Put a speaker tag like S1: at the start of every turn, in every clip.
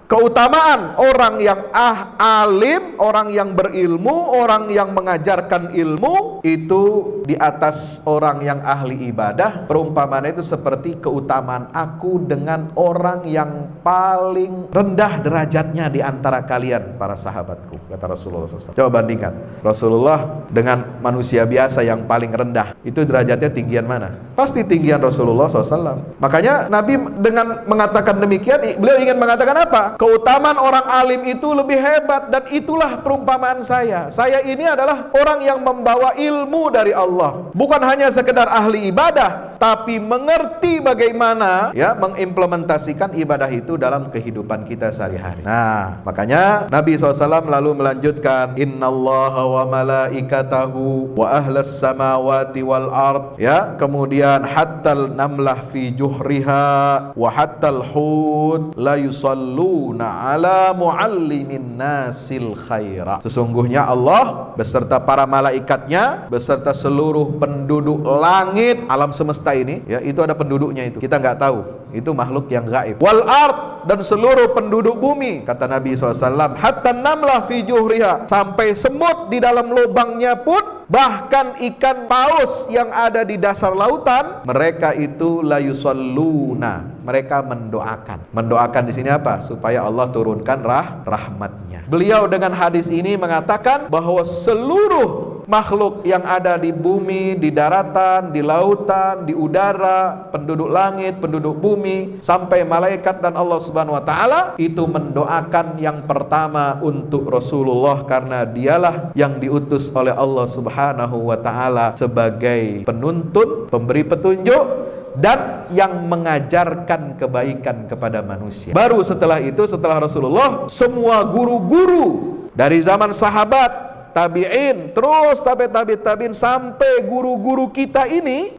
S1: Keutamaan orang yang alim, orang yang berilmu, orang yang mengajarkan ilmu itu di atas orang yang ahli ibadah. Perumpamaan itu seperti keutamaan aku dengan orang yang paling rendah derajatnya di antara kalian para sahabatku, kata Rasulullah SAW. Coba bandingkan Rasulullah dengan manusia biasa yang paling rendah, itu derajatnya tinggian mana? Pasti tinggian Rasulullah SAW. Makanya Nabi dengan mengatakan demikian, beliau ingin mengatakan apa? Keutamaan orang alim itu lebih hebat, dan itulah perumpamaan saya. Saya ini adalah orang yang membawa ilmu dari Allah, bukan hanya sekedar ahli ibadah, tapi mengerti bagaimana ya mengimplementasikan ibadah itu dalam kehidupan kita sehari-hari. Nah, makanya Nabi SAW lalu melanjutkan, innallaha wa malaikatahu wa ahlas samawati wal ard, ya, kemudian hattal namlah fi juhriha wa hattal hud la yusalluna ala muallimin nasil khaira. Sesungguhnya Allah beserta para malaikatnya, beserta seluruh penduduk langit, alam semesta ini, ya, itu ada penduduknya itu. Kita nggak tahu, itu makhluk yang gaib. Wal ard, dan seluruh penduduk bumi, kata Nabi SAW, hatta namlah fi juhriha, sampai semut di dalam lubangnya pun, bahkan ikan paus yang ada di dasar lautan, mereka itu la yusalluna, mereka mendoakan. Mendoakan di sini apa? Supaya Allah turunkan rahmatnya. Beliau dengan hadis ini mengatakan bahwa seluruh makhluk yang ada di bumi, di daratan, di lautan, di udara, penduduk langit, penduduk bumi, sampai malaikat dan Allah Subhanahu wa taala itu mendoakan yang pertama untuk Rasulullah, karena dialah yang diutus oleh Allah Subhanahu wa taala sebagai penuntun, pemberi petunjuk, dan yang mengajarkan kebaikan kepada manusia. Baru setelah itu, setelah Rasulullah, semua guru-guru dari zaman sahabat, tabi'in, terus tabi'in sampai guru-guru kita ini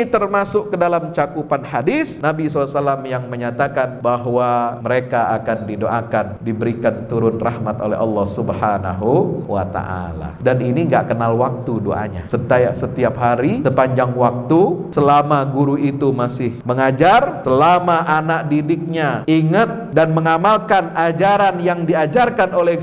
S1: termasuk ke dalam cakupan hadis Nabi SAW yang menyatakan bahwa mereka akan didoakan, diberikan turun rahmat oleh Allah Subhanahu wa ta'ala. Dan ini gak kenal waktu doanya. Setiap hari, sepanjang waktu, selama guru itu masih mengajar, selama anak didiknya ingat dan mengamalkan ajaran yang diajarkan oleh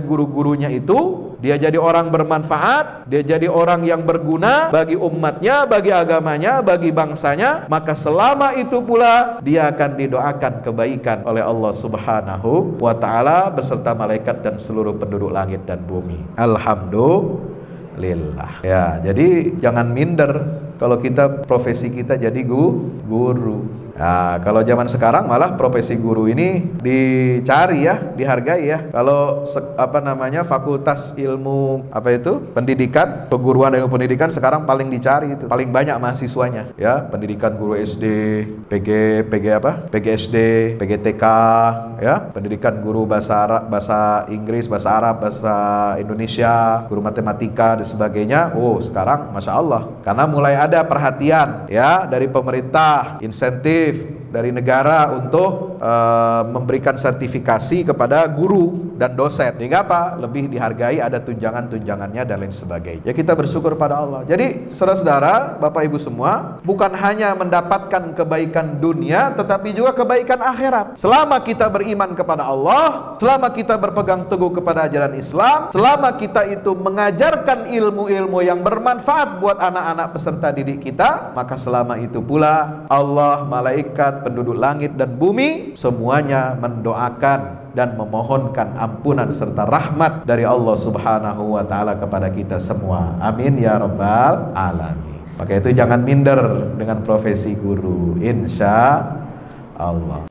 S1: guru-gurunya itu, dia jadi orang bermanfaat, dia jadi orang yang berguna bagi umatnya, bagi agamanya, bagi bangsanya, maka selama itu pula dia akan didoakan kebaikan oleh Allah Subhanahu wa ta'ala beserta malaikat dan seluruh penduduk langit dan bumi. Alhamdulillah. Ya, jadi jangan minder kalau kita profesi kita jadi guru. Nah, kalau zaman sekarang malah profesi guru ini dicari ya, dihargai ya. Kalau fakultas ilmu pendidikan, peguruan dan ilmu pendidikan sekarang paling dicari itu, paling banyak mahasiswanya ya. Pendidikan guru SD, PGSD, PGTK ya, pendidikan guru bahasa Arab, bahasa Inggris, bahasa Arab, bahasa Indonesia, guru matematika dan sebagainya. Oh, sekarang Masya Allah, karena mulai ada perhatian ya dari pemerintah, insentif dari negara untuk memberikan sertifikasi kepada guru dan dosen, sehingga apa? Lebih dihargai, ada tunjangan-tunjangannya dan lain sebagainya. Ya, kita bersyukur pada Allah. Jadi saudara-saudara, Bapak Ibu semua, bukan hanya mendapatkan kebaikan dunia, tetapi juga kebaikan akhirat. Selama kita beriman kepada Allah, selama kita berpegang teguh kepada ajaran Islam, selama kita itu mengajarkan ilmu-ilmu yang bermanfaat buat anak-anak peserta didik kita, maka selama itu pula Allah, malaikat, penduduk langit dan bumi semuanya mendoakan dan memohonkan ampunan serta rahmat dari Allah Subhanahu wa ta'ala kepada kita semua. Amin ya rabbal alamin. Maka itu jangan minder dengan profesi guru, insya Allah.